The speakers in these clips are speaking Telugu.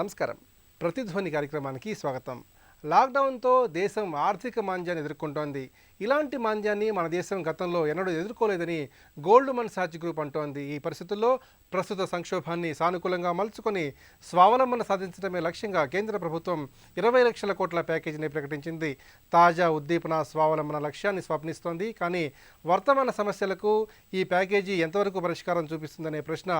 నమస్కారం. ప్రతిధ్వని కార్యక్రమానికి స్వాగతం. లాక్డౌన్తో దేశం ఆర్థిక మాంద్యాన్ని ఎదుర్కొంటోంది. ఇలాంటి మాంద్యాన్ని మన దేశం గతంలో ఎన్నడూ ఎదుర్కోలేదని గోల్డ్మన్ సాచ్ గ్రూప్ అంటోంది. ఈ పరిస్థితుల్లో ప్రస్తుత సంక్షోభాన్ని సానుకూలంగా మలుచుకొని స్వావలంబన సాధించడమే లక్ష్యంగా కేంద్ర ప్రభుత్వం 20 లక్షల కోట్ల ప్యాకేజీని ప్రకటించింది. తాజా ఉద్దీపన స్వావలంబన లక్ష్యాన్ని స్వప్నిస్తోంది. కానీ వర్తమాన సమస్యలకు ఈ ప్యాకేజీ ఎంతవరకు పరిష్కారం చూపిస్తుందనే ప్రశ్న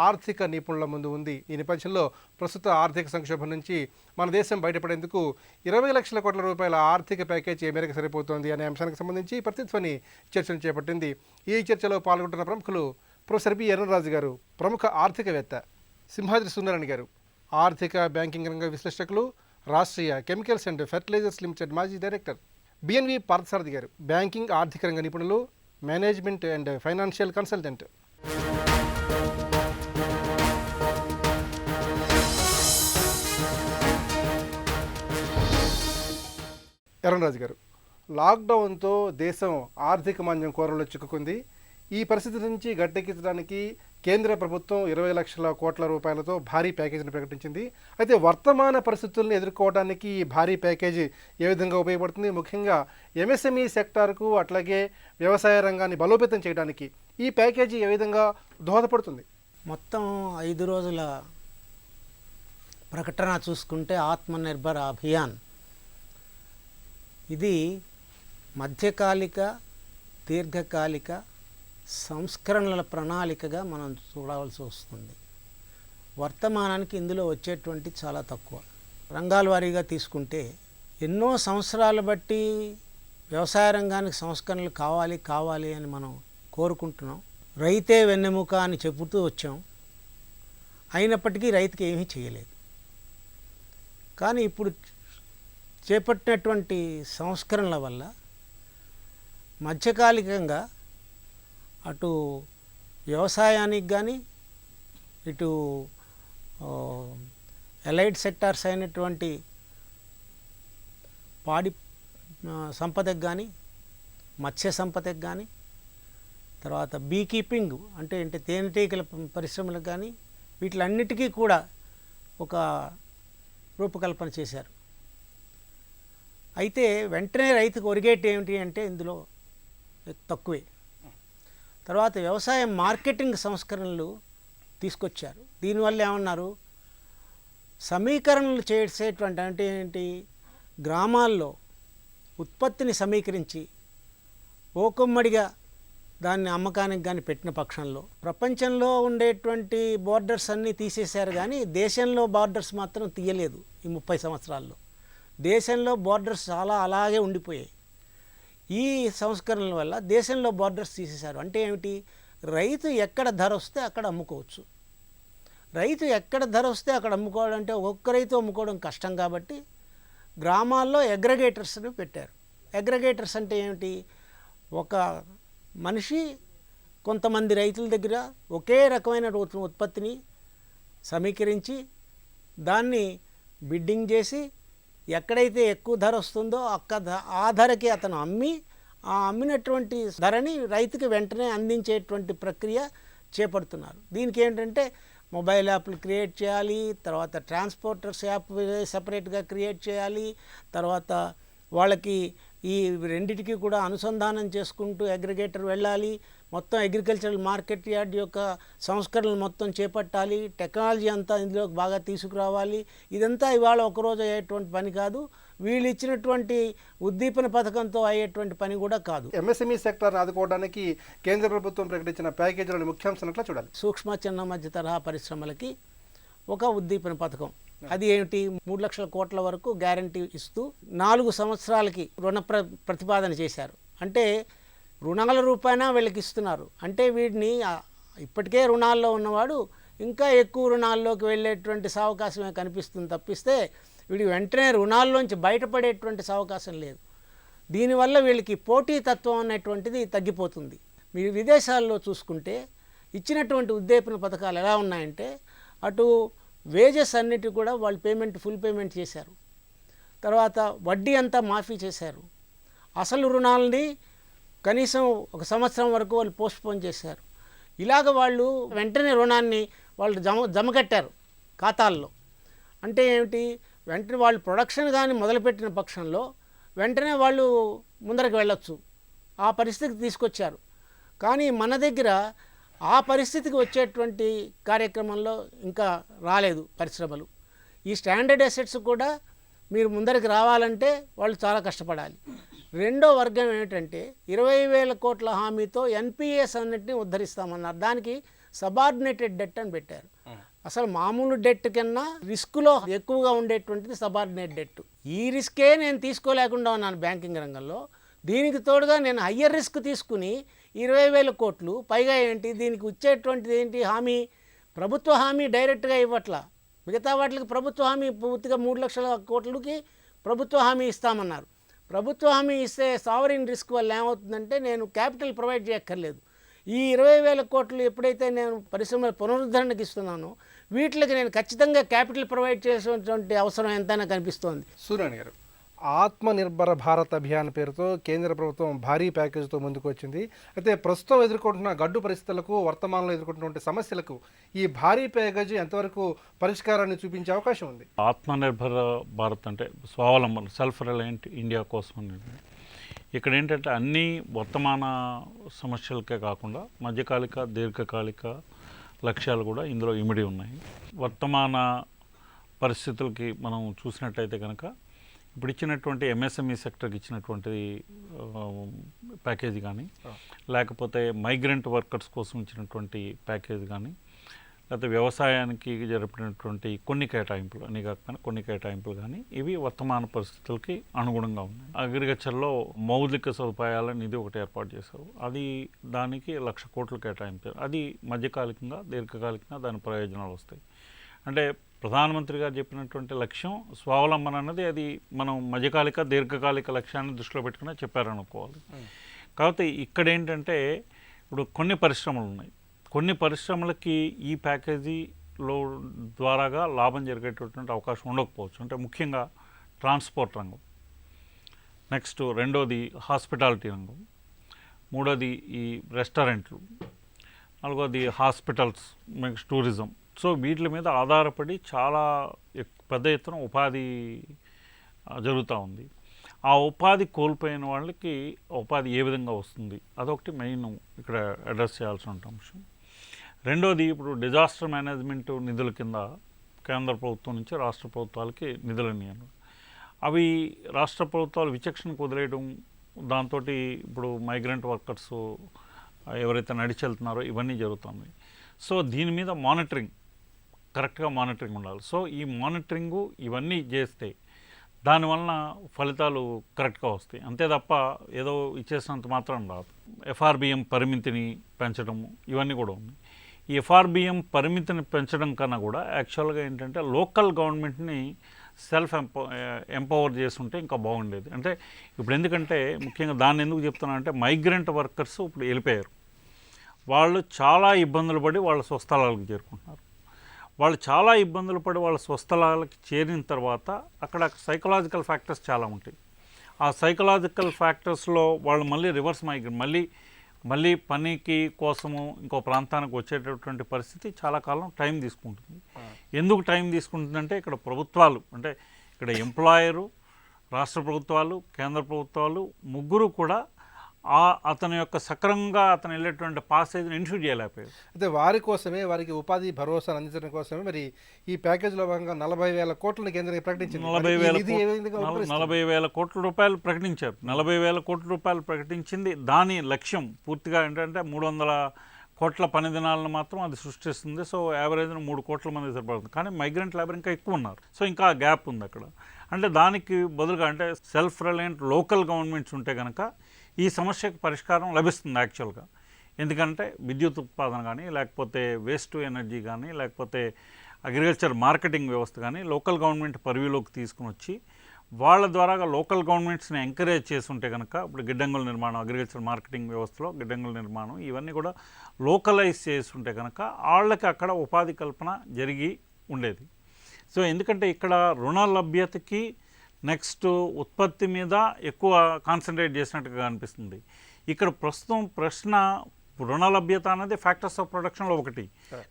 ఆర్థిక నిపుణుల ముందు ఉంది. ఈ నేపథ్యంలో ప్రస్తుత ఆర్థిక సంక్షోభం నుంచి మన దేశం బయటపడేందుకు 20 లక్షల కోట్ల రూపాయల ఆర్థిక ప్యాకేజీ ఏ మేరకు సరిపోతోంది అనే అంశానికి సంబంధించి ప్రతిధ్వని చర్చను చేపట్టింది. ఈ చర్చలో పాల్గొంటున్న ప్రముఖులు ప్రొఫెసర్ బి ఎర్రరాజు గారు, ప్రముఖ ఆర్థికవేత్త, సింహాద్రి సుందరని గారు, ఆర్థిక బ్యాంకింగ్ రంగ విశ్లేషకులు, Rashtriya chemicals and fertilisers limited మాజీ డైరెక్టర్ బిఎన్వి పార్థసారథి గారు, బ్యాంకింగ్ ఆర్థిక రంగ నిపుణులు, మేనేజ్మెంట్ అండ్ ఫైనాన్షియల్ కన్సల్టెంట్. ఎర్రరాజు గారు, లాక్డౌన్తో దేశం ఆర్థిక మాంద్యం కోరలో చిక్కుకుంది. ఈ పరిస్థితి నుంచి గట్టెక్కించడానికి కేంద్ర ప్రభుత్వం 20 లక్షల కోట్ల రూపాయలతో భారీ ప్యాకేజీని ప్రకటించింది. అయితే వర్తమాన పరిస్థితులను ఎదుర్కోవడానికి ఈ భారీ ప్యాకేజీ ఏ విధంగా ఉపయోగపడుతుంది? ముఖ్యంగా ఎంఎస్ఎంఈ సెక్టార్కు అట్లాగే వ్యవసాయ రంగాన్ని బలోపేతం చేయడానికి ఈ ప్యాకేజీ ఏ విధంగా దోహదపడుతుంది? మొత్తం 5 రోజుల ప్రకటన చూసుకుంటే ఆత్మనిర్భర్ అభియాన్ ఇది మధ్యకాలిక, దీర్ఘకాలిక సంస్కరణల ప్రణాళికగా మనం చూడవలసి వస్తుంది. వర్తమానానికి ఇందులో వచ్చేటువంటి చాలా తక్కువ. రంగాల వారీగా తీసుకుంటే ఎన్నో సంవత్సరాలు బట్టి వ్యవసాయ రంగానికి సంస్కరణలు కావాలి అని మనం కోరుకుంటున్నాం. రైతే వెన్నెముక అని చెబుతూ వచ్చాం. అయినప్పటికీ రైతుకి ఏమీ చేయలేదు. కానీ ఇప్పుడు చేపట్టినటువంటి సంస్కరణల వల్ల మధ్యకాలికంగా అటు వ్యవసాయానికి కానీ ఇటు ఎలైడ్ సెక్టార్స్ అయినటువంటి పాడి సంపదకు కానీ, మత్స్య సంపదకు కానీ, తర్వాత బీ కీపింగ్ అంటే తేనెటీగల పరిశ్రమలకు కానీ, వీటిలన్నిటికీ కూడా ఒక రూపకల్పన చేశారు. అయితే వెంటనే రైతుకు ఒరిగేట్ ఏమిటి అంటే ఇందులో తక్కువే. తర్వాత వ్యవసాయ మార్కెటింగ్ సంస్కరణలు తీసుకొచ్చారు. దీనివల్ల ఏమన్నారు, సమీకరణలు చేసేటువంటి అంటే ఏంటి, గ్రామాల్లో ఉత్పత్తిని సమీకరించి ఓకమ్మడిగా దాన్ని అమ్మకానికి కానీ పెట్టిన పక్షంలో ప్రపంచంలో ఉండేటువంటి బోర్డర్స్ అన్నీ తీసేశారు. కానీ దేశంలో బోర్డర్స్ మాత్రం తీయలేదు. ఈ 30 సంవత్సరాల్లో దేశంలో బోర్డర్స్ చాలా అలాగే ఉండిపోయాయి. ఈ సంస్కరణల వల్ల దేశంలో బోర్డర్స్ తీసేశారు. అంటే ఏమిటి, రైతు ఎక్కడ ధర వస్తే అక్కడ అమ్ముకోవచ్చు. రైతు ఎక్కడ ధర వస్తే అక్కడ అమ్ముకోవడం అంటే ఒక్క రైతు అమ్ముకోవడం కష్టం. కాబట్టి గ్రామాల్లో అగ్రిగేటర్స్ని పెట్టారు. అగ్రిగేటర్స్ అంటే ఏమిటి, ఒక మనిషి కొంతమంది రైతుల దగ్గర ఒకే రకమైన ఉత్పత్తిని సమీకరించి దాన్ని బిడ్డింగ్ చేసి ఎక్కడైతే ఎక్కువ ధర వస్తుందో ఆ ధరకి అతను అమ్మి ఆ అమ్మినటువంటి ధరని రైతుకి వెంటనే అందించేటువంటి ప్రక్రియ చేపడుతున్నారు. దీనికి ఏంటంటే మొబైల్ యాప్లు క్రియేట్ చేయాలి, తర్వాత ట్రాన్స్పోర్టర్స్ యాప్ సపరేట్గా క్రియేట్ చేయాలి, తర్వాత వాళ్ళకి ఈ రెండిటికి కూడా అనుసంధానం చేసుకుంటూ అగ్రిగేటర్ వెళ్ళాలి, మొత్తం అగ్రికల్చరల్ మార్కెట్ యార్డ్ యొక్క సంస్కరణలు మొత్తం చేపట్టాలి, టెక్నాలజీ అంతా ఇందులో బాగా తీసుకురావాలి. ఇదంతా ఇవాళ ఒకరోజు అయ్యేటువంటి పని కాదు, వీళ్ళు ఇచ్చినటువంటి ఉద్దీపన పథకంతో అయ్యేటువంటి పని కూడా కాదు. ఎంఎస్ఎంఈ సెక్టార్ని ఆదుకోవడానికి కేంద్ర ప్రభుత్వం ప్రకటించిన ప్యాకేజీలోని ముఖ్యాంశాలు ఎట్లా చూడాలి? సూక్ష్మ చిన్న మధ్య తరహా పరిశ్రమలకి ఒక ఉద్దీపన పథకం. అది ఏమిటి, 3 లక్షల కోట్ల వరకు గ్యారంటీ ఇస్తూ 4 సంవత్సరాలకి రుణ ప్రతిపాదన చేశారు. అంటే రుణాల రూపాయన వీళ్ళకి ఇస్తున్నారు. అంటే వీటిని ఇప్పటికే రుణాల్లో ఉన్నవాడు ఇంకా ఎక్కువ రుణాల్లోకి వెళ్ళేటువంటి సావకాశమే కనిపిస్తుంది తప్పిస్తే వీడికి వెంటనే రుణాల్లోంచి బయటపడేటువంటి సావకాశం లేదు. దీనివల్ల వీళ్ళకి పోటీతత్వం అనేటువంటిది తగ్గిపోతుంది. మీరు విదేశాల్లో చూసుకుంటే ఇచ్చినటువంటి ఉద్దీపన పథకాలు ఎలా ఉన్నాయంటే, అటు వేజెస్ అన్నిటి కూడా వాళ్ళు ఫుల్ పేమెంట్ చేశారు, తర్వాత వడ్డీ అంతా మాఫీ చేశారు, అసలు రుణాలని కనీసం 1 సంవత్సరం వరకు వాళ్ళు పోస్ట్పోన్ చేశారు. ఇలాగ వాళ్ళు వెంటనే రుణాన్ని వాళ్ళు జమ కట్టారు ఖాతాల్లో. అంటే ఏమిటి, వెంటనే వాళ్ళు ప్రొడక్షన్ కానీ మొదలుపెట్టిన పక్షంలో వెంటనే వాళ్ళు ముందరకు వెళ్ళొచ్చు, ఆ పరిస్థితికి తీసుకొచ్చారు. కానీ మన దగ్గర ఆ పరిస్థితికి వచ్చేటువంటి కార్యక్రమంలో ఇంకా రాలేదు పరిశ్రమలు. ఈ స్టాండర్డ్ అసెట్స్ కూడా మీరు ముందరికి రావాలంటే వాళ్ళు చాలా కష్టపడాలి. రెండో వర్గం ఏమిటంటే 20,000 కోట్ల హామీతో ఎన్పిఎస్ అన్నింటినీ ఉద్ధరిస్తామన్నారు. దానికి సబార్డినేటెడ్ డెట్ అని పెట్టారు. అసలు మామూలు డెట్ కన్నా రిస్క్లో ఎక్కువగా ఉండేటువంటిది సబార్డినేట్ డెట్. ఈ రిస్కే నేను తీసుకోలేకుండా ఉన్నాను బ్యాంకింగ్ రంగంలో. దీనికి తోడుగా నేను హయ్యర్ రిస్క్ తీసుకుని 20,000 కోట్లు పైగా ఏంటి దీనికి వచ్చేటువంటిది ఏంటి హామీ, ప్రభుత్వ హామీ డైరెక్ట్గా ఇవ్వట్లా. మిగతా వాటికి ప్రభుత్వ హామీ పూర్తిగా 3 లక్షల కోట్లకి ప్రభుత్వ హామీ ఇస్తామన్నారు. ప్రభుత్వ హామీ ఇస్తే సావరిన్ రిస్క్ వల్ల ఏమవుతుందంటే నేను క్యాపిటల్ ప్రొవైడ్ చేయక్కర్లేదు. ఈ 20,000 కోట్లు ఎప్పుడైతే నేను పరిశ్రమల పునరుద్ధరణకి ఇస్తున్నానో వీటికి నేను ఖచ్చితంగా క్యాపిటల్ ప్రొవైడ్ చేసేటువంటి అవసరం ఎంతైనా కనిపిస్తోంది. సూర్యనారాయణ గారు, ఆత్మనిర్భర భారత్ అభియాన్ పేరుతో కేంద్ర ప్రభుత్వం భారీ ప్యాకేజీతో ముందుకు వచ్చింది. అయితే ప్రస్తుతం ఎదుర్కొంటున్న గడ్డు పరిస్థితులకు, వర్తమానంలో ఎదుర్కొంటున్న సమస్యలకు ఈ భారీ ప్యాకేజీ ఎంతవరకు పరిష్కారాన్ని చూపించే అవకాశం ఉంది? ఆత్మనిర్భర భారత్ అంటే స్వావలంబన, సెల్ఫ్ రిలయంట్ ఇండియా కోసం అనేది ఇక్కడ ఏంటంటే అన్ని వర్తమాన సమస్యలకే కాకుండా మధ్యకాలిక, దీర్ఘకాలిక లక్ష్యాలు కూడా ఇందులో ఇమిడి ఉన్నాయి. వర్తమాన పరిస్థితులకి మనం చూసినట్టయితే కనుక ఇప్పుడు ఇచ్చినటువంటి ఎంఎస్ఎంఈ సెక్టర్కి ఇచ్చినటువంటి ప్యాకేజీ కానీ, లేకపోతే మైగ్రెంట్ వర్కర్స్ కోసం ఇచ్చినటువంటి ప్యాకేజీ కానీ, లేకపోతే వ్యవసాయానికి జరిపినటువంటి కొన్ని కేటాయింపులు, అన్ని కాకపోయినా కొన్ని కేటాయింపులు కానీ ఇవి వర్తమాన పరిస్థితులకి అనుగుణంగా ఉన్నాయి. అగ్రికల్చర్లో మౌలిక సదుపాయాల నిధి ఒకటి ఏర్పాటు చేశారు. అది దానికి 1,00,000 కోట్లు కేటాయించారు. అది మధ్యకాలికంగా, దీర్ఘకాలికంగా దాని ప్రయోజనాలు వస్తాయి. అంటే ప్రధానమంత్రి గారు చెప్పినటువంటి లక్ష్యం స్వావలంబన అన్నది అది మనం మధ్యకాలిక, దీర్ఘకాలిక లక్ష్యాన్ని దృష్టిలో పెట్టుకునే చెప్పారనుకోవాలి. కాబట్టి ఇక్కడ ఏంటంటే ఇప్పుడు కొన్ని పరిశ్రమలు ఉన్నాయి. కొన్ని పరిశ్రమలకి ఈ ప్యాకేజీలో ద్వారాగా లాభం జరిగేటటువంటి అవకాశం ఉండకపోవచ్చు. అంటే ముఖ్యంగా ట్రాన్స్పోర్ట్ రంగం, నెక్స్ట్ రెండోది హాస్పిటాలిటీ రంగం, మూడోది ఈ రెస్టారెంట్లు, నాలుగోది హాస్పిటల్స్, నెక్స్ట్ టూరిజం. సో వీటి మీద ఆధారపడి చాలా పెద్ద ఎత్తున ఉపాధి జరుగుతూ ఉంది. ఆ ఉపాధి కోల్పోయిన వాళ్ళకి ఉపాధి ఏ విధంగా వస్తుంది, అదొకటి మెయిన్ ఇక్కడ అడ్రస్ చేయాల్సిన అంశం. రెండోది ఇప్పుడు డిజాస్టర్ మేనేజ్మెంట్ నిధుల కింద కేంద్ర ప్రభుత్వం నుంచి రాష్ట్ర ప్రభుత్వాలకి నిధులని అవి రాష్ట్ర ప్రభుత్వాలు విచక్షణకు వదిలేయడం, దాంతో ఇప్పుడు మైగ్రెంట్ వర్కర్స్ ఎవరైతే నడిచి వెళ్తున్నారో ఇవన్నీ జరుగుతుంది. సో దీని మీద మానిటరింగ్, కరెక్ట్గా మానిటరింగ్ ఉండాలి. సో ఈ మానిటరింగు ఇవన్నీ చేస్తే దానివలన ఫలితాలు కరెక్ట్గా వస్తాయి. అంతే తప్ప ఏదో ఇచ్చేసినంత మాత్రం రాదు. ఎఫ్ఆర్బిఎం పరిమితిని పెంచడము ఇవన్నీ కూడా ఉన్నాయి. ఈ ఎఫ్ఆర్బిఎం పరిమితిని పెంచడం కన్నా కూడా యాక్చువల్గా ఏంటంటే లోకల్ గవర్నమెంట్ని సెల్ఫ్ ఎంపవర్ చేస్తుంటే ఇంకా బాగుండేది. అంటే ఇప్పుడు ఎందుకంటే ముఖ్యంగా దాన్ని ఎందుకు చెప్తున్నా అంటే మైగ్రెంట్ వర్కర్స్ ఇప్పుడు వెళ్ళిపోయారు. వాళ్ళు చాలా ఇబ్బందులు పడి వాళ్ళ స్వస్థలాలకు చేరుకుంటున్నారు. వాళ్ళు చాలా ఇబ్బందులు పడి వాళ్ళ స్వస్థలాలకి చేరిన తర్వాత అక్కడ సైకలాజికల్ ఫ్యాక్టర్స్ చాలా ఉంటాయి. ఆ సైకలాజికల్ ఫ్యాక్టర్స్లో వాళ్ళు మళ్ళీ రివర్స్ మైగ్రేట్, మళ్ళీ పనికి కోసము ఇంకో ప్రాంతానికి వచ్చేటటువంటి పరిస్థితి చాలా కాలం టైం తీసుకుంటుంది. ఎందుకు టైం తీసుకుంటుందంటే ఇక్కడ ప్రభుత్వాలు, అంటే ఇక్కడ ఎంప్లాయరు, రాష్ట్ర ప్రభుత్వాలు, కేంద్ర ప్రభుత్వాలు ముగ్గురు కూడా అతని యొక్క సక్రమంగా అతను వెళ్ళేటువంటి పాసేజ్ని ఇన్ష్యూర్ చేయలేకపోయారు. అయితే వారి కోసమే, వారికి ఉపాధి భరోసా అందించడం కోసమే మరి ఈ ప్యాకేజీలో భాగంగా 40,000 కోట్లను కేంద్రం ప్రకటించింది. 40,000 కోట్ల రూపాయలు ప్రకటించారు. 40,000 కోట్ల రూపాయలు ప్రకటించింది. దాని లక్ష్యం పూర్తిగా ఏంటంటే 300 కోట్ల పని దినాలను మాత్రం అది సృష్టిస్తుంది. సో యావరేజ్న 3 కోట్ల మంది సరిపడుతుంది. కానీ మైగ్రెంట్ లేబర్ ఇంకా ఎక్కువ ఉన్నారు. సో ఇంకా గ్యాప్ ఉంది అక్కడ. అంటే దానికి బదులుగా అంటే సెల్ఫ్ రిలయంట్ లోకల్ గవర్నమెంట్స్ ఉంటే కనుక ఈ సమస్యకు పరిష్కారం లభిస్తుంది యాక్చువల్గా. ఎందుకంటే విద్యుత్ ఉత్పాదన కానీ, లేకపోతే వేస్ట్ ఎనర్జీ కానీ, లేకపోతే అగ్రికల్చర్ మార్కెటింగ్ వ్యవస్థ కానీ లోకల్ గవర్నమెంట్ పరివిలోకి తీసుకుని వచ్చి వాళ్ళ ద్వారాగా లోకల్ గవర్నమెంట్స్ని ఎంకరేజ్ చేస్తుంటే కనుక ఇప్పుడు గిడ్డంగుల నిర్మాణం, అగ్రికల్చర్ మార్కెటింగ్ వ్యవస్థలో గిడ్డంగుల నిర్మాణం ఇవన్నీ కూడా లోకలైజ్ చేస్తుంటే కనుక వాళ్ళకి అక్కడ ఉపాధి కల్పన జరిగి ఉండేది. సో ఎందుకంటే ఇక్కడ రుణ లభ్యతకి నెక్స్ట్ ఉత్పత్తి మీద ఎక్కువ కాన్సన్ట్రేట్ చేసినట్టుగా అనిపిస్తుంది. ఇక్కడ ప్రస్తుతం ప్రశ్న రుణ లభ్యత అనేది ఫ్యాక్టర్స్ ఆఫ్ ప్రొడక్షన్లో ఒకటి,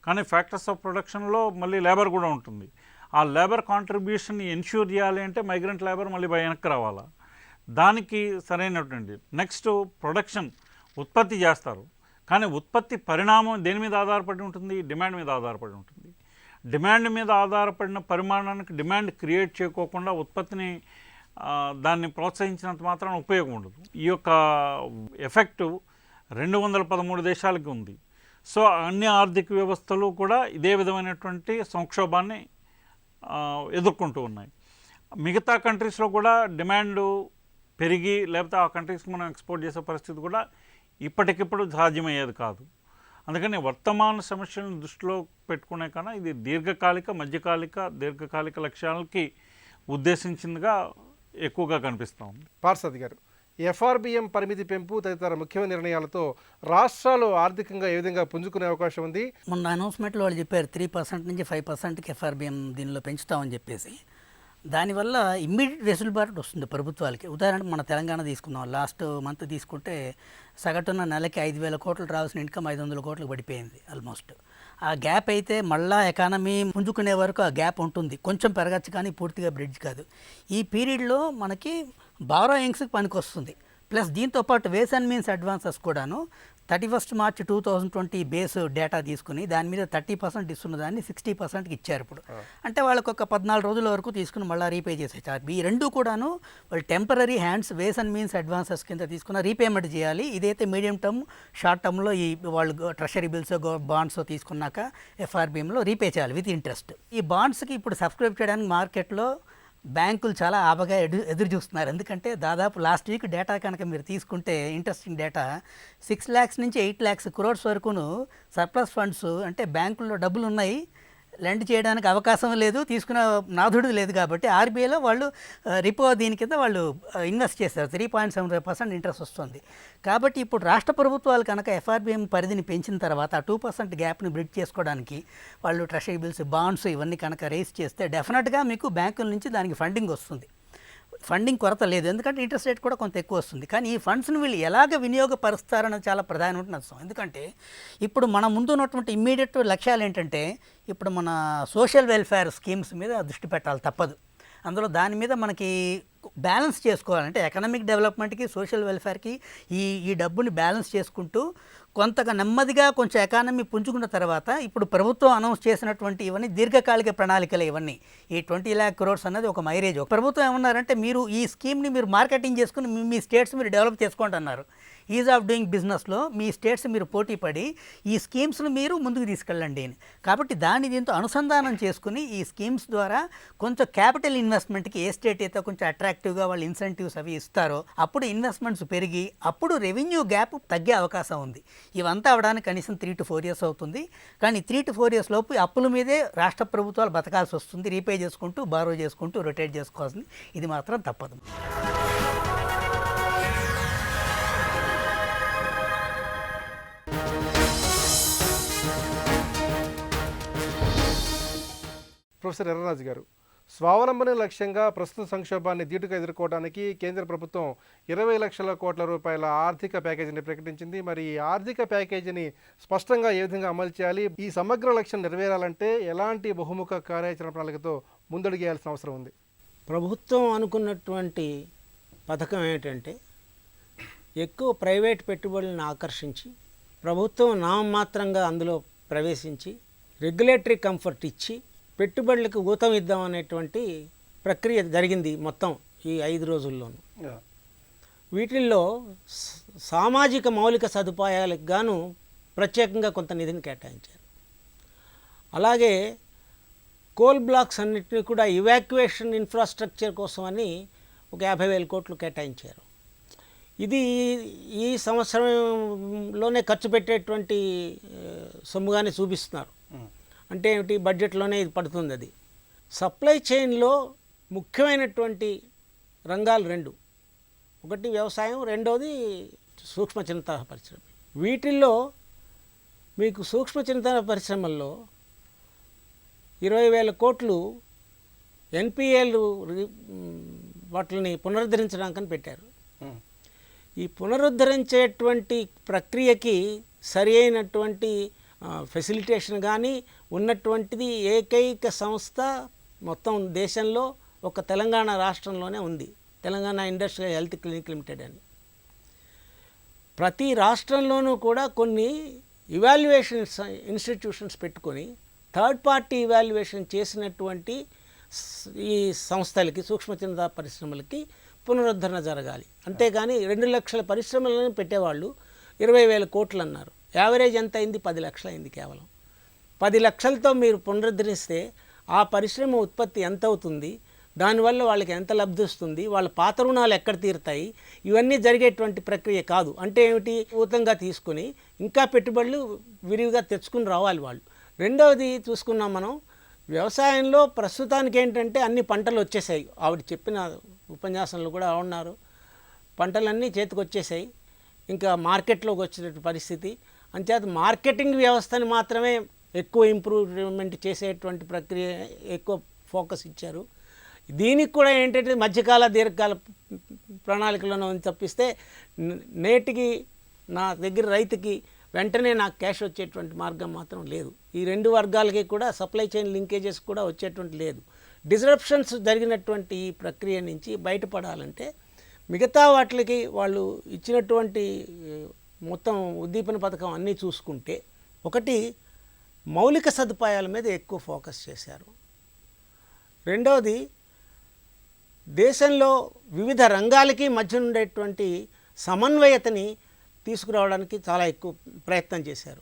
కానీ ఫ్యాక్టర్స్ ఆఫ్ ప్రొడక్షన్లో మళ్ళీ లేబర్ కూడా ఉంటుంది. ఆ లేబర్ కాంట్రిబ్యూషన్ ఎన్ష్యూర్ చేయాలి అంటే మైగ్రెంట్ లేబర్ మళ్ళీ వెనక్కి రావాలా, దానికి సరైనటువంటి నెక్స్ట్ ప్రొడక్షన్ ఉత్పత్తి చేస్తారు. కానీ ఉత్పత్తి పరిణామం దేని మీద ఆధారపడి ఉంటుంది? డిమాండ్ మీద ఆధారపడి ఉంటుంది. డిమాండ్ మీద ఆధారపడిన పరిమాణానికి డిమాండ్ క్రియేట్ చేయకోకుండా ఉత్పత్తిని దాన్ని ప్రోత్సహించినంత మాత్రాన ఉపయోగం ఉండదు. ఈ యొక్క ఎఫెక్టు 213 దేశాలకి ఉంది. సో అన్ని ఆర్థిక వ్యవస్థలు కూడా ఇదే విధమైనటువంటి సంక్షోభాన్ని ఎదుర్కొంటూ ఉన్నాయి. మిగతా కంట్రీస్లో కూడా డిమాండ్ పెరిగి లేకపోతే ఆ కంట్రీస్కి మనం ఎక్స్పోర్ట్ చేసే పరిస్థితి కూడా ఇప్పటికిప్పుడు సాధ్యమయ్యేది కాదు. అందుకని వర్తమాన సమస్యలను దృష్టిలో పెట్టుకునే కన్నా ఇది దీర్ఘకాలిక లక్ష్యాలకి ఉద్దేశించిందిగా ఎక్కువగా కనిపిస్తూ ఉంది. పార్సాది గారు, ఎఫ్ఆర్బిఎం పరిమితి పెంపు తదితర ముఖ్యమైన నిర్ణయాలతో రాష్ట్రాలు ఆర్థికంగా ఏ విధంగా పుంజుకునే అవకాశం ఉంది? మొన్న అనౌన్స్మెంట్లో వాళ్ళు చెప్పారు 3% నుంచి 5%కి ఎఫ్ఆర్బిఎం దీనిలో పెంచుతామని చెప్పేసి. దానివల్ల ఇమ్మీడియట్ వెసులుబాటు వస్తుంది ప్రభుత్వాలకి. ఉదాహరణకు మన తెలంగాణ తీసుకుందాం. లాస్ట్ మంత్ తీసుకుంటే సగటున నెలకి 5,000 కోట్లు రావాల్సిన ఇన్కమ్ 500 కోట్లకు పడిపోయింది ఆల్మోస్ట్. ఆ గ్యాప్ అయితే మళ్ళా ఎకానమీ పుంజుకునే వరకు ఆ గ్యాప్ ఉంటుంది. కొంచెం పెరగచ్చు కానీ పూర్తిగా బ్రిడ్జ్ కాదు. ఈ పీరియడ్లో మనకి బారోయింగ్స్కి పనికి వస్తుంది. ప్లస్ దీంతోపాటు వేస్ అండ్ మీన్స్ అడ్వాన్సెస్ కూడాను 31 మార్చి 2020 బేస్ డేటా తీసుకుని దాని మీద 30% ఇస్తున్న దాన్ని 60%కి ఇచ్చారు ఇప్పుడు. అంటే వాళ్ళకు ఒక 14 రోజుల వరకు తీసుకుని మళ్ళీ రీపే చేసేసారు. ఈ రెండు కూడాను వాళ్ళు temporary hands ways and means advances కింద తీసుకున్న రీపేమెంట్ చేయాలి. ఇదైతే మీడియం టర్మ్ షార్ట్ టర్మ్లో ఈ వాళ్ళు ట్రెషరీ బిల్స్ బాండ్స్ తీసుకున్నాక ఎఫ్ఆర్బిఎంలో రీపే చేయాలి విత్ ఇంట్రెస్ట్. ఈ బాండ్స్కి ఇప్పుడు సబ్స్క్రైబ్ చేయడానికి మార్కెట్లో బ్యాంకులు చాలా ఆబగా ఎదురు చూస్తున్నారు. ఎందుకంటే దాదాపు లాస్ట్ వీక్ డేటా కనుక మీరు తీసుకుంటే ఇంట్రెస్టింగ్ డేటా 6 lakhs నుంచి 8 lakhs crores వరకును సర్ప్లస్ ఫండ్స్, అంటే బ్యాంకుల్లో డబ్బులు ఉన్నాయి, లెండ్ చేయడానికి అవకాశం లేదు, తీసుకున్న నాథుడు లేదు. కాబట్టి ఆర్బీఐలో వాళ్ళు రిపో దీని కింద వాళ్ళు ఇన్వెస్ట్ చేస్తారు. 3.75% ఇంట్రెస్ట్ వస్తుంది. కాబట్టి ఇప్పుడు రాష్ట్ర ప్రభుత్వాలు కనుక ఎఫ్ఆర్బిఎం పరిధిని పెంచిన తర్వాత ఆ 2% గ్యాప్ని బ్రిడ్జ్ చేసుకోవడానికి వాళ్ళు ట్రెషరీ బిల్స్, బాండ్స్ ఇవన్నీ కనుక రేస్ చేస్తే డెఫినెట్గా మీకు బ్యాంకుల నుంచి దానికి ఫండింగ్ వస్తుంది. ఫండింగ్ కొరత లేదు, ఎందుకంటే ఇంట్రెస్ట్ రేట్ కూడా కొంత ఎక్కువ వస్తుంది. కానీ ఈ ఫండ్స్ని వీళ్ళు ఎలాగ వినియోగపరుస్తారన్నది చాలా ప్రధానమైన అంశం. ఎందుకంటే ఇప్పుడు మన ముందు ఉన్నటువంటి ఇమ్మీడియట్ లక్ష్యాలు ఏంటంటే ఇప్పుడు మన సోషల్ వెల్ఫేర్ స్కీమ్స్ మీద దృష్టి పెట్టాలి, తప్పదు. అందులో దాని మీద మనకి బ్యాలెన్స్ చేసుకోవాలంటే ఎకనామిక్ డెవలప్మెంట్కి సోషల్ వెల్ఫేర్కి ఈ డబ్బుని బ్యాలెన్స్ చేసుకుంటూ కొంతగా నెమ్మదిగా కొంచెం ఎకానమీ పుంజుకున్న తర్వాత ఇప్పుడు ప్రభుత్వం అనౌన్స్ చేసినటువంటి ఇవన్నీ దీర్ఘకాలిక ప్రణాళికలు. ఇవన్నీ ఈ 20 lakh crores అనేది ఒక మైరేజ్. ప్రభుత్వం ఏమన్నారంటే మీరు ఈ స్కీమ్ని మీరు మార్కెటింగ్ చేసుకుని మీ స్టేట్స్ మీరు డెవలప్ చేసుకోండి అన్నారు. ఈజ్ ఆఫ్ డూయింగ్ బిజినెస్లో మీ స్టేట్స్ మీరు పోటీ పడి ఈ స్కీమ్స్ను మీరు ముందుకు తీసుకెళ్ళండి అని. కాబట్టి దీంతో అనుసంధానం చేసుకుని ఈ స్కీమ్స్ ద్వారా కొంచెం క్యాపిటల్ ఇన్వెస్ట్మెంట్కి ఏ స్టేట్ అయితే కొంచెం అట్రాక్టివ్గా వాళ్ళు ఇన్సెంటివ్స్ అవి ఇస్తారో అప్పుడు ఇన్వెస్ట్మెంట్స్ పెరిగి అప్పుడు రెవెన్యూ గ్యాప్ తగ్గే అవకాశం ఉంది. ఇవంతా అవడానికి కనీసం 3 to 4 years అవుతుంది. కానీ 3 to 4 years లోపు అప్పుల మీదే రాష్ట్ర ప్రభుత్వాలు బతకాల్సి వస్తుంది. రీపే చేసుకుంటూ, బారో చేసుకుంటూ, రొటేట్ చేసుకోవాల్సింది. ఇది మాత్రం తప్పదు. ప్రొఫెసర్ ఎర్రరాజు గారు, స్వావలంబన లక్ష్యంగా ప్రస్తుత సంక్షోభాన్ని ధీటుగా ఎదుర్కోవడానికి కేంద్ర ప్రభుత్వం 20 లక్షల కోట్ల రూపాయల ఆర్థిక ప్యాకేజీని ప్రకటించింది. మరి ఈ ఆర్థిక ప్యాకేజీని స్పష్టంగా ఏ విధంగా అమలు చేయాలి, ఈ సమగ్ర లక్ష్యం నెరవేరాలంటే ఎలాంటి బహుముఖ కార్యాచరణ ప్రణాళికతో ముందడుగేయాల్సిన అవసరం ఉంది? ప్రభుత్వం అనుకున్నటువంటి పథకం ఏంటంటే ఎక్కువ ప్రైవేట్ పెట్టుబడులను ఆకర్షించి ప్రభుత్వం నామమాత్రంగా అందులో ప్రవేశించి రెగ్యులేటరీ కంఫర్ట్ ఇచ్చి పెట్టుబడులకు ఊతం ఇద్దాం అనేటువంటి ప్రక్రియ జరిగింది మొత్తం ఈ 5 రోజుల్లోనూ. వీటిల్లో సామాజిక మౌలిక సదుపాయాలకు గాను ప్రత్యేకంగా కొంత నిధిని కేటాయించారు. అలాగే కోల్ బ్లాక్స్ అన్నిటినీ కూడా ఇవాక్యుయేషన్ ఇన్ఫ్రాస్ట్రక్చర్ కోసమని ఒక 50,000 కోట్లు కేటాయించారు. ఇది ఈ సంవత్సరంలోనే ఖర్చు పెట్టేటువంటి సొమ్ముగానే చూపిస్తున్నారు. అంటే ఏమిటి, బడ్జెట్లోనే ఇది పడుతుంది. అది సప్లై చైన్లో ముఖ్యమైనటువంటి రంగాలు 2, ఒకటి వ్యవసాయం, రెండోది సూక్ష్మ చిన్న తరహా పరిశ్రమ. వీటిల్లో మీకు సూక్ష్మ చిన్న తరహా పరిశ్రమల్లో 20,000 కోట్లు ఎన్పిఎల్ వాటిని పునరుద్ధరించడానికని పెట్టారు. ఈ పునరుద్ధరించేటువంటి ప్రక్రియకి సరి అయినటువంటి ఫెసిలిటేషన్ కానీ ఉన్నటువంటిది ఏకైక సంస్థ మొత్తం దేశంలో ఒక తెలంగాణ రాష్ట్రంలోనే ఉంది, Telangana industrial health clinic limited అని. ప్రతి రాష్ట్రంలోనూ కూడా కొన్ని ఇవాల్యుయేషన్ ఇన్స్టిట్యూషన్స్ పెట్టుకొని థర్డ్ పార్టీ ఇవాల్యుయేషన్ చేసినటువంటి ఈ సంస్థలకి, సూక్ష్మ చిన్న పరిశ్రమలకి పునరుద్ధరణ జరగాలి. అంతేగాని 2 లక్షల పరిశ్రమలను పెట్టేవాళ్ళు 20,000 కోట్లు అన్నారు. యావరేజ్ ఎంత అయింది? 10 లక్షలు అయింది కేవలం. 10 లక్షలతో మీరు పునరుద్ధరిస్తే ఆ పరిశ్రమ ఉత్పత్తి ఎంత అవుతుంది, దానివల్ల వాళ్ళకి ఎంత లబ్ధి వస్తుంది, వాళ్ళ పాత రుణాలు ఎక్కడ తీరుతాయి, ఇవన్నీ జరిగేటువంటి ప్రక్రియ కాదు. అంటే ఏమిటి? ఊతంగా తీసుకుని ఇంకా పెట్టుబడులు విరివిగా తెచ్చుకుని రావాలి వాళ్ళు. రెండవది చూసుకున్నాం మనం, వ్యవసాయంలో ప్రస్తుతానికి ఏంటంటే అన్ని పంటలు వచ్చేసాయి. ఆవిడ చెప్పిన ఉపన్యాసంలో కూడా ఉన్నారు, పంటలన్నీ చేతికి వచ్చేసాయి, ఇంకా మార్కెట్లోకి వచ్చినటువంటి పరిస్థితి. అంచేత మార్కెటింగ్ వ్యవస్థని మాత్రమే ఎక్కువ ఇంప్రూవ్మెంట్ చేసేటువంటి ప్రక్రియ ఎక్కువ ఫోకస్ ఇచ్చారు. దీనికి కూడా ఏంటంటే మధ్యకాల దీర్ఘకాల ప్రణాళికలను తప్పిస్తే నేటికి నా దగ్గర రైతుకి వెంటనే నాకు క్యాష్ వచ్చేటువంటి మార్గం మాత్రం లేదు. ఈ 2 వర్గాలకి కూడా సప్లై చైన్ లింకేజెస్ కూడా వచ్చేటువంటి లేదు. డిస్రప్షన్స్ జరిగినటువంటి ఈ ప్రక్రియ నుంచి బయటపడాలంటే మిగతా వాటికి వాళ్ళు ఇచ్చినటువంటి మొత్తం ఉద్దీపన పథకం అన్నీ చూసుకుంటే, ఒకటి మౌలిక సదుపాయాల మీద ఎక్కువ ఫోకస్ చేశారు. రెండవది దేశంలో వివిధ రంగాలకి మధ్య ఉండేటువంటి సమన్వయతని తీసుకురావడానికి చాలా ఎక్కువ ప్రయత్నం చేశారు.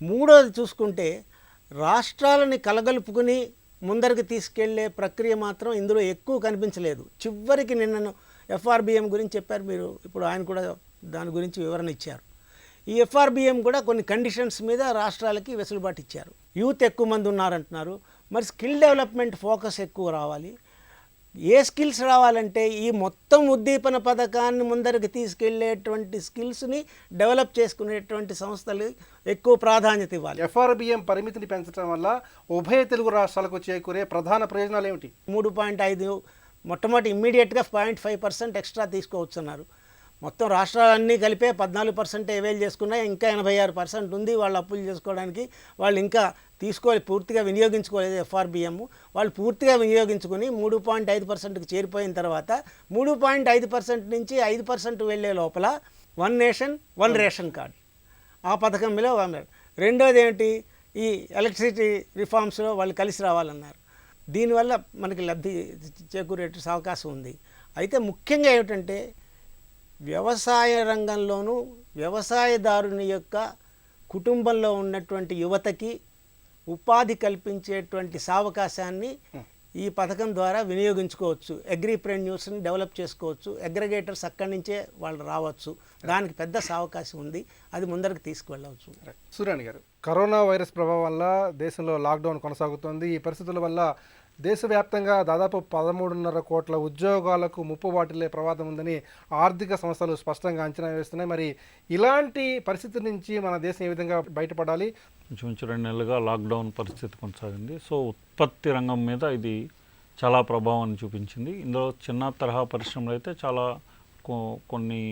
మూడవది చూసుకుంటే రాష్ట్రాలని కలగలుపుకుని ముందరికి తీసుకెళ్లే ప్రక్రియ మాత్రం ఇందులో ఎక్కువ కనిపించలేదు. చివరికి నిన్నను ఎఫ్ఆర్బిఎం గురించి చెప్పారు మీరు, ఇప్పుడు ఆయన కూడా దాని గురించి వివరణ ఇచ్చారు. ఈ ఎఫ్ఆర్బిఎం కూడా కొన్ని కండిషన్స్ మీద రాష్ట్రాలకి వెసులుబాటు ఇచ్చారు. యూత్ ఎక్కువ మంది ఉన్నారంటున్నారు, మరి స్కిల్ డెవలప్మెంట్ ఫోకస్ ఎక్కువ రావాలి. ఏ స్కిల్స్ రావాలంటే ఈ మొత్తం ఉద్దీపన పథకాన్ని ముందరికి తీసుకెళ్లేటువంటి స్కిల్స్ని డెవలప్ చేసుకునేటువంటి సంస్థలు ఎక్కువ ప్రాధాన్యత ఇవ్వాలి. ఎఫ్ఆర్బిఎం పరిమితిని పెంచడం వల్ల ఉభయ తెలుగు రాష్ట్రాలకు చేకూరే ప్రధాన ప్రయోజనాలు ఏమిటి? 3.5 మొట్టమొదటి ఇమ్మీడియట్గా 0.5% ఎక్స్ట్రా తీసుకోవచ్చున్నారు. మొత్తం రాష్ట్రాలన్నీ కలిపే 14% అవైల్ చేసుకున్నాయి, ఇంకా 86% ఉంది వాళ్ళు అప్పులు చేసుకోవడానికి. వాళ్ళు ఇంకా పూర్తిగా వినియోగించుకోలేదు ఎఫ్ఆర్బిఎం. వాళ్ళు పూర్తిగా వినియోగించుకుని 3.5%కి చేరిపోయిన తర్వాత 3.5% నుంచి 5% వెళ్ళే లోపల 1 నేషన్ 1 రేషన్ కార్డ్ ఆ పథకం మీద అన్నారు. రెండోది ఏమిటి? ఈ ఎలక్ట్రిసిటీ రిఫార్మ్స్లో వాళ్ళు కలిసి రావాలన్నారు. దీనివల్ల మనకి లబ్ధి చేకూరే అవకాశం ఉంది. అయితే ముఖ్యంగా ఏమిటంటే వ్యవసాయ రంగంలోనూ వ్యవసాయదారుని యొక్క కుటుంబంలో ఉన్నటువంటి యువతకి ఉపాధి కల్పించేటువంటి సావకాశాన్ని ఈ పథకం ద్వారా వినియోగించుకోవచ్చు. అగ్రిప్రెన్యూర్స్ని డెవలప్ చేసుకోవచ్చు. అగ్రిగేటర్స్ అక్కడి నుంచే వాళ్ళు రావచ్చు. దానికి పెద్ద సావకాశం ఉంది, అది ముందరికి తీసుకువెళ్ళవచ్చు. సూర్యాని గారు, కరోనా వైరస్ ప్రభావం వల్ల దేశంలో లాక్డౌన్ కొనసాగుతోంది. ఈ పరిస్థితుల వల్ల దేశవ్యాప్తంగా దాదాపు 13.5 కోట్ల ఉద్యోగాలకు ముప్పు వాటిల్లే ప్రమాదం ఉందని ఆర్థిక సంస్థలు స్పష్టంగా అంచనా వేస్తున్నాయి. మరి ఇలాంటి పరిస్థితి నుంచి మన దేశం ఏ విధంగా బయటపడాలి? ఇంచుమించు 2 నెలలుగా లాక్డౌన్ పరిస్థితి కొనసాగింది. సో ఉత్పత్తి రంగం మీద ఇది చాలా ప్రభావాన్ని చూపించింది. ఇందులో చిన్న తరహా పరిశ్రమలు అయితే చాలా కొన్ని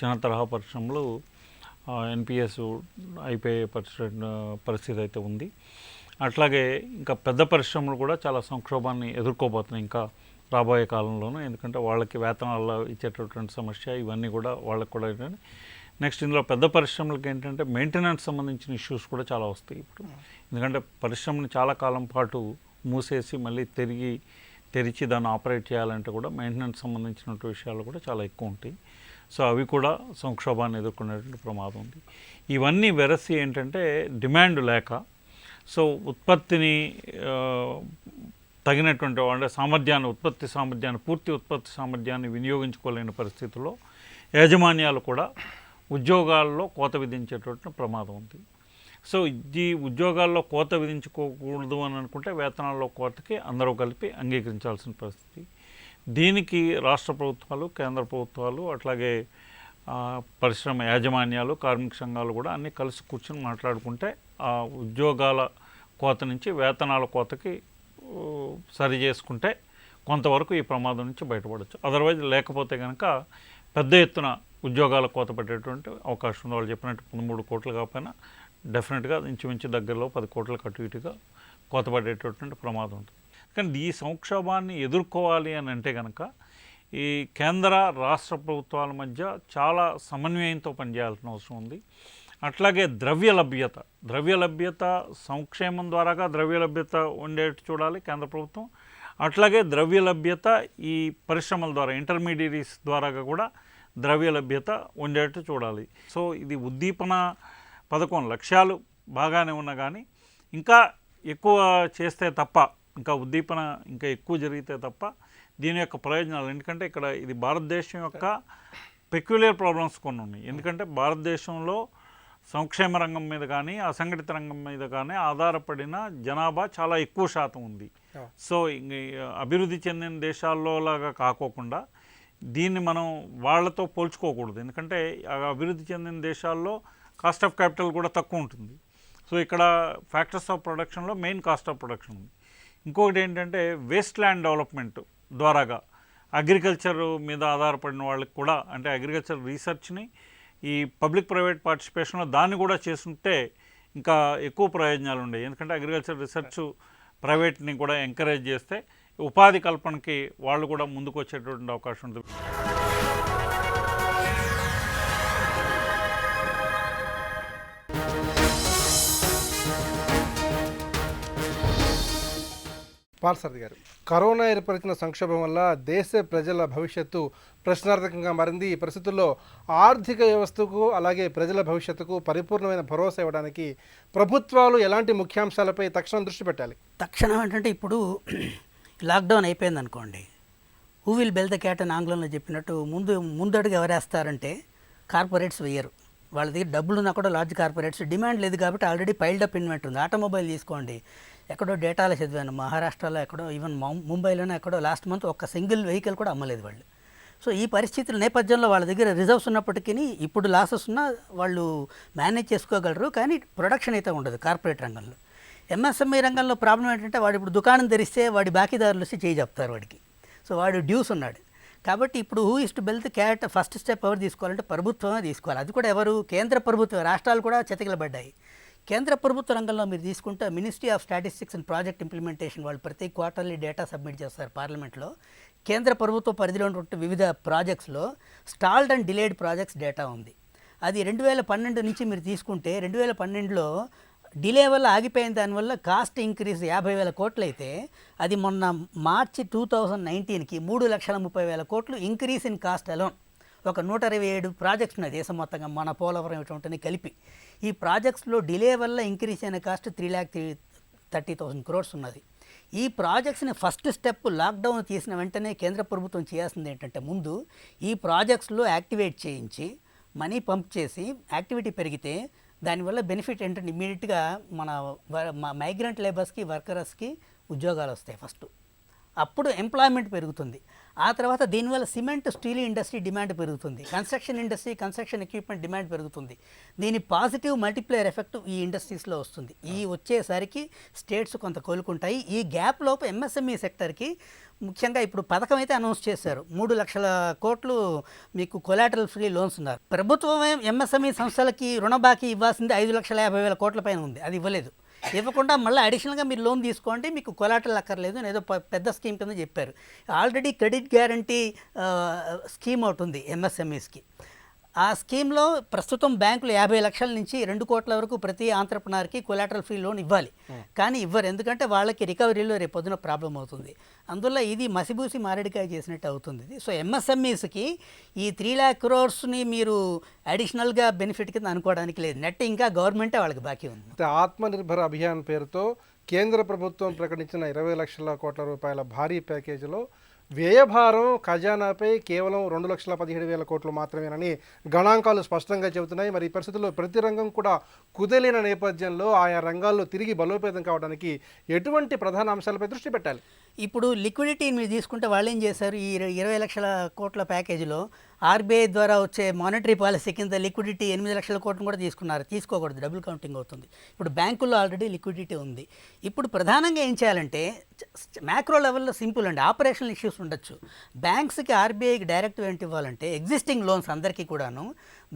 చిన్న తరహా పరిశ్రమలు ఎన్పిఎస్ అయిపోయే పరిస్థితి అయితే ఉంది. అట్లాగే ఇంకా పెద్ద పరిశ్రమలు కూడా చాలా సంక్షోభాన్ని ఎదుర్కోబోతున్నాయి ఇంకా రాబోయే కాలంలోనూ. ఎందుకంటే వాళ్ళకి వేతనాల్లో ఇచ్చేటటువంటి సమస్య ఇవన్నీ కూడా వాళ్ళకి కూడా ఏంటంటే నెక్స్ట్ ఇందులో పెద్ద పరిశ్రమలకి ఏంటంటే మెయింటెనెన్స్ సంబంధించిన ఇష్యూస్ కూడా చాలా వస్తాయి ఇప్పుడు. ఎందుకంటే పరిశ్రమని చాలా కాలం పాటు మూసేసి మళ్ళీ తెరిచి దాన్ని ఆపరేట్ చేయాలంటే కూడా మెయింటెనెన్స్ సంబంధించినటువంటి విషయాలు కూడా చాలా ఎక్కువ ఉంటాయి. సో అవి కూడా సంక్షోభాన్ని ఎదుర్కొనేటువంటి ప్రమాదం ఉంది. ఇవన్నీ వెరసి ఏంటంటే డిమాండ్ లేక, సో ఉత్పత్తిని తగినటువంటి అంటే పూర్తి ఉత్పత్తి సామర్థ్యాన్ని వినియోగించుకోలేని పరిస్థితుల్లో యాజమాన్యాలు కూడా ఉద్యోగాల్లో కోత విధించేటటువంటి ప్రమాదం ఉంది. సో ఈ ఉద్యోగాల్లో కోత విధించుకోకూడదు అని అనుకుంటే వేతనాల్లో కోతకి అందరూ కలిపి అంగీకరించాల్సిన పరిస్థితి. దీనికి రాష్ట్ర ప్రభుత్వాలు, కేంద్ర ప్రభుత్వాలు, అట్లాగే పరిశ్రమ యాజమాన్యాలు, కార్మిక సంఘాలు కూడా అన్నీ కలిసి కూర్చొని మాట్లాడుకుంటే ఆ ఉద్యోగాల కోత నుంచి వేతనాల కోతకి సరి చేసుకుంటే కొంతవరకు ఈ ప్రమాదం నుంచి బయటపడవచ్చు. అదర్వైజ్ లేకపోతే కనుక పెద్ద ఎత్తున ఉద్యోగాల కోత పెట్టేటువంటి అవకాశం ఉంది. వాళ్ళు చెప్పినట్టు 13 కోట్లు కాకపోయినా డెఫినెట్గా ఇంచుమించు దగ్గరలో 10 కోట్లకు అటు ఇటుగా కోత పడేటటువంటి ప్రమాదం ఉంటుంది. కానీ ఈ సంక్షోభాన్ని ఎదుర్కోవాలి అని అంటే కనుక ఈ కేంద్ర రాష్ట్ర ప్రభుత్వాల మధ్య చాలా సమన్వయంతో పనిచేయాల్సిన అవసరం ఉంది. అట్లాగే ద్రవ్య లభ్యత సంక్షేమం ద్వారాగా ద్రవ్య లభ్యత ఉండేట్టు చూడాలి కేంద్ర ప్రభుత్వం. అట్లాగే ద్రవ్య లభ్యత ఈ పరిశ్రమల ద్వారా ఇంటర్మీడియరీస్ ద్వారాగా కూడా ద్రవ్య లభ్యత ఉండేట్టు చూడాలి. సో ఇది ఉద్దీపన పథకం లక్ష్యాలు బాగానే ఉన్నా కానీ ఇంకా ఎక్కువ చేస్తే తప్ప, ఇంకా ఉద్దీపన ఇంకా ఎక్కువ జరిగితే తప్ప దీని యొక్క ప్రయోజనాలు, ఎందుకంటే ఇక్కడ ఇది భారతదేశం యొక్క పెక్యులర్ ప్రాబ్లమ్స్ కొన్ని ఉన్నాయి. ఎందుకంటే భారతదేశంలో సంక్షేమ రంగం మీద కానీ అసంఘటిత రంగం మీద కానీ ఆధారపడిన జనాభా చాలా ఎక్కువ శాతం ఉంది. సో అభివృద్ధి చెందిన దేశాల్లో లాగా కాకోకుండా దీన్ని మనం వాళ్ళతో పోల్చుకోకూడదు. ఎందుకంటే అభివృద్ధి చెందిన దేశాల్లో కాస్ట్ ఆఫ్ క్యాపిటల్ కూడా తక్కువ ఉంటుంది. సో ఇక్కడ ఫ్యాక్టర్స్ ఆఫ్ ప్రొడక్షన్లో మెయిన్ కాస్ట్ ఆఫ్ ప్రొడక్షన్ ఉంది. ఇంకొకటి ఏంటంటే వేస్ట్ ల్యాండ్ డెవలప్మెంట్ ద్వారాగా అగ్రికల్చర్ మీద ఆధారపడిన వాళ్ళకి కూడా, అంటే అగ్రికల్చర్ రీసెర్చ్ని ఈ పబ్లిక్ ప్రైవేట్ పార్టిసిపేషన్లో దాన్ని కూడా చేస్తుంటే ఇంకా ఎక్కువ ప్రయోజనాలు ఉండేవి. ఎందుకంటే అగ్రికల్చర్ రీసెర్చ్ ప్రైవేట్ని కూడా ఎంకరేజ్ చేస్తే ఉపాధి కల్పనకి వాళ్ళు కూడా ముందుకు వచ్చేటువంటి అవకాశం ఉంటుంది. పార్సారథి గారు, కరోనా ఏర్పరిచిన సంక్షోభం వల్ల దేశ ప్రజల భవిష్యత్తు ప్రశ్నార్థకంగా మారింది. ఈ పరిస్థితుల్లో ఆర్థిక వ్యవస్థకు అలాగే ప్రజల భవిష్యత్తుకు పరిపూర్ణమైన భరోసా ఇవ్వడానికి ప్రభుత్వాలు ఎలాంటి ముఖ్యాంశాలపై తక్షణం దృష్టి పెట్టాలి? తక్షణం ఏంటంటే ఇప్పుడు లాక్డౌన్ అయిపోయింది అనుకోండి, who will bell the cat అని ఆంగ్లంలో చెప్పినట్టు ముందడుగు ఎవరేస్తారంటే కార్పొరేట్స్ వేయరు. వాళ్ళ దగ్గర డబ్బులు ఉన్నా కూడా లార్జ్ కార్పొరేట్స్, డిమాండ్ లేదు కాబట్టి ఆల్రెడీ పైల్డ్ అప్ ఇన్వెంట్ ఉంది. ఆటోమొబైల్ తీసుకోండి, ఎక్కడో డేటాలో చదివాను, మహారాష్ట్రలో ఎక్కడో, ఈవెన్ ముంబైలోనే ఎక్కడో లాస్ట్ మంత్ ఒక సింగిల్ వెహికల్ కూడా అమ్మలేదు వాళ్ళు. సో ఈ పరిస్థితుల నేపథ్యంలో వాళ్ళ దగ్గర రిజర్వ్స్ ఉన్నప్పటికీ ఇప్పుడు లాసెస్ ఉన్నా వాళ్ళు మేనేజ్ చేసుకోగలరు, కానీ ప్రొడక్షన్ అయితే ఉండదు కార్పొరేట్ రంగంలో. ఎంఎస్ఎంఈ రంగంలో ప్రాబ్లం ఏంటంటే వాడు ఇప్పుడు దుకాణం తెరిస్తే వాడి బాకీదారులు వచ్చి చేయి చెప్తారు వాడికి. సో వాడు డ్యూస్ ఉన్నాడు. కాబట్టి ఇప్పుడు who is to bell the cat first step ఎవరు తీసుకోవాలంటే ప్రభుత్వమే తీసుకోవాలి. అది కూడా ఎవరు? కేంద్ర ప్రభుత్వం. రాష్ట్రాలు కూడా చెతకిలబడ్డాయి. కేంద్ర ప్రభుత్వ రంగంలో మీరు తీసుకుంటే ministry of statistics and project implementation వాళ్ళు ప్రతి క్వార్టర్లీ డేటా సబ్మిట్ చేస్తారు పార్లమెంట్లో. కేంద్ర ప్రభుత్వ పరిధిలో ఉన్నటువంటి వివిధ ప్రాజెక్ట్స్లో stalled and delayed projects data ఉంది. అది 2012 నుంచి మీరు తీసుకుంటే 2012లో డిలే వల్ల ఆగిపోయిన దానివల్ల కాస్ట్ ఇంక్రీజ్ 50,000 కోట్లు అయితే అది మొన్న మార్చి 2019కి 3,30,000 కోట్లు ఇంక్రీజ్ ఇన్ కాస్ట్ అలోన్. ఒక 127 ప్రాజెక్ట్స్ ఉన్నాయి దేశం మొత్తంగా, మన పోలవరం ఇటువంటివి కలిపి. ఈ ప్రాజెక్ట్స్లో డిలే వల్ల ఇంక్రీజ్ అయిన కాస్ట్ 3,30,000 crores ఉన్నది. ఈ ప్రాజెక్ట్స్ని ఫస్ట్ స్టెప్ లాక్డౌన్ తీసిన వెంటనే కేంద్ర ప్రభుత్వం చేయాల్సింది ఏంటంటే ముందు ఈ ప్రాజెక్ట్స్లో యాక్టివేట్ చేయించి మనీ పంప్ చేసి యాక్టివిటీ పెరిగితే దానివల్ల బెనిఫిట్ ఏంటంటే ఇమ్మీడియట్గా మన మైగ్రెంట్ లేబర్స్కి వర్కర్స్కి ఉద్యోగాలు వస్తాయి ఫస్ట్. అప్పుడు ఎంప్లాయ్మెంట్ పెరుగుతుంది. ఆ తర్వాత దీనివల్ల సిమెంట్ స్టీల్ ఇండస్ట్రీ డిమాండ్ పెరుగుతుంది, construction industry construction equipment demand పెరుగుతుంది. దీని పాజిటివ్ మల్టిప్లేయర్ ఎఫెక్ట్ ఈ ఇండస్ట్రీస్లో వస్తుంది. ఈ వచ్చేసరికి స్టేట్స్ కొంత కోలుకుంటాయి. ఈ గ్యాప్ లోపు ఎంఎస్ఎంఈ సెక్టర్కి ముఖ్యంగా ఇప్పుడు పథకం అయితే అనౌన్స్ చేశారు. 3 లక్షల కోట్లు మీకు కొలాటరల్ ఫ్రీ లోన్స్ ఉన్నారు. ప్రభుత్వమే ఎంఎస్ఎంఈ సంస్థలకి రుణ బాకీ ఇవ్వాల్సింది 5,50,000 కోట్ల పైన ఉంది, అది ఇవ్వలేదు. ఇవ్వకుండా మళ్ళీ అడిషనల్గా మీరు లోన్ తీసుకోండి, మీకు కొలాటరల్ అక్కర్లేదు అని ఏదో పెద్ద స్కీమ్ కింద చెప్పారు. ఆల్రెడీ క్రెడిట్ గ్యారంటీ స్కీమ్ ఒకటి ఉంది ఎంఎస్ఎంఈస్కి. ఆ స్కీమ్లో ప్రస్తుతం బ్యాంకులు 50 లక్షల నుంచి 2 కోట్ల వరకు ప్రతి ఆంట్రప్రనర్కి కొలాటరల్ ఫ్రీ లోన్ ఇవ్వాలి, కానీ ఇవ్వరు. ఎందుకంటే వాళ్ళకి రికవరీలో రేపు పొద్దున ప్రాబ్లం అవుతుంది. అందువల్ల ఇది మసిబూసి మారేడికాయ చేసినట్టు అవుతుంది. సో ఎంఎస్ఎంఈస్కి ఈ 3 lakh crores మీరు అడిషనల్గా బెనిఫిట్ కింద అనుకోవడానికి లేదు. నెట్ ఇంకా గవర్నమెంటే వాళ్ళకి బాకీ ఉంది. ఆత్మనిర్భర్ అభియాన్ పేరుతో కేంద్ర ప్రభుత్వం ప్రకటించిన 20 లక్షల కోట్ల రూపాయల భారీ ప్యాకేజీలో వ్యయభారం ఖజానాపై కేవలం 2,17,000 కోట్లు మాత్రమేనని గణాంకాలు స్పష్టంగా చెబుతున్నాయి. మరి ఈ పరిస్థితుల్లో ప్రతి రంగం కూడా కుదేలిన నేపథ్యంలో ఆయా రంగాల్లో తిరిగి బలోపేతం కావడానికి ఎటువంటి ప్రధాన అంశాలపై దృష్టి పెట్టాలి? ఇప్పుడు లిక్విడిటీ మీరు తీసుకుంటే వాళ్ళు ఏం చేశారు, ఈ 20 లక్షల కోట్ల ప్యాకేజీలో ఆర్బీఐ ద్వారా వచ్చే మానిటరీ పాలసీ కింద లిక్విడిటీ 8 లక్షల కోట్లను కూడా తీసుకున్నారు. తీసుకోకూడదు, డబుల్ కౌంటింగ్ అవుతుంది. ఇప్పుడు బ్యాంకుల్లో ఆల్రెడీ లిక్విడిటీ ఉంది. ఇప్పుడు ప్రధానంగా ఏం చేయాలంటే మ్యాక్రో లెవెల్లో సింపుల్ అండి, ఆపరేషనల్ ఇష్యూస్ ఉండొచ్చు. బ్యాంక్స్కి ఆర్బీఐకి డైరెక్టివ్ ఏంటి ఇవ్వాలంటే ఎగ్జిస్టింగ్ లోన్స్ అందరికీ కూడాను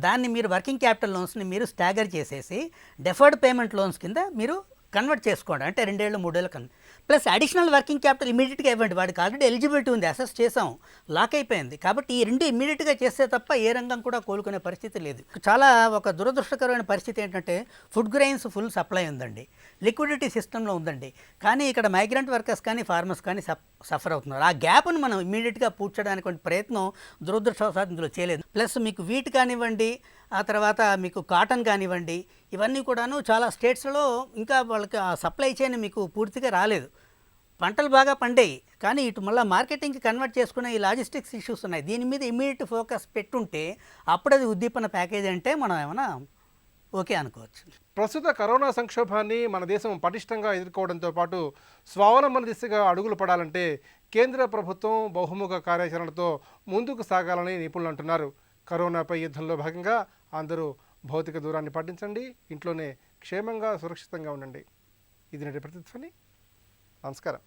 దాన్ని మీరు వర్కింగ్ క్యాపిటల్ లోన్స్ని మీరు స్టాగర్ చేసేసి డెఫర్డ్ పేమెంట్ లోన్స్ కింద మీరు కన్వర్ట్ చేసుకోండి, అంటే 2 ఏళ్ళు 3 ఏళ్ళు ప్లస్ అడిషనల్ వర్కింగ్ క్యాపిటల్ ఇమీడియట్గా ఇవ్వండి. వాడికి ఆల్రెడీ ఎలిజిబిలిటీ ఉంది, అసెస్ చేసాం, లాక్ అయిపోయింది. కాబట్టి ఈ 2 ఇమీడియట్గా చేస్తే తప్ప ఏ రంగం కూడా కోలుకునే పరిస్థితి లేదు. చాలా ఒక దురదృష్టకరమైన పరిస్థితి ఏంటంటే ఫుడ్ గ్రెయిన్స్ ఫుల్ సప్లై ఉందండి, లిక్విడిటీ సిస్టంలో ఉందండి, కానీ ఇక్కడ మైగ్రెంట్ వర్కర్స్ కానీ ఫార్మర్స్ కానీ సఫర్ అవుతున్నారు. ఆ గ్యాప్ను మనం ఇమీడియట్గా పూడ్చడానికి ప్రయత్నం దురదృష్టవశాత్తు ఇందులో చేయలేదు. ప్లస్ మీకు వీట్ కానివ్వండి, ఆ తర్వాత మీకు కాటన్ కానివ్వండి, ఇవన్నీ కూడాను చాలా స్టేట్స్లో ఇంకా వాళ్ళకి ఆ సప్లై చైన్ మీకు పూర్తిగా రాలేదు. పంటలు బాగా పండాయి, కానీ ఇటు మళ్ళీ మార్కెటింగ్కి కన్వర్ట్ చేసుకునే ఈ లాజిస్టిక్స్ ఇష్యూస్ ఉన్నాయి. దీని మీద ఇమీడియట్ ఫోకస్ పెట్టుంటే అప్పుడు అది ఉద్దీపన ప్యాకేజ్ అంటే మనం ఏమైనా ఓకే అనుకోవచ్చు. ప్రస్తుత కరోనా సంక్షోభాన్ని మన దేశం పటిష్టంగా ఎదుర్కోవడంతో పాటు స్వావలంబన దిశగా అడుగులు పడాలంటే కేంద్ర ప్రభుత్వం బహుముఖ కార్యాచరణతో ముందుకు సాగాలని నిపుణులు అంటున్నారు. కరోనాపై యుద్ధంలో భాగంగా అందరూ భౌతిక దూరాన్ని పాటించండి, ఇంట్లోనే క్షేమంగా సురక్షితంగా ఉండండి. ఇది నేటి ప్రతిధ్వని. నమస్కారం.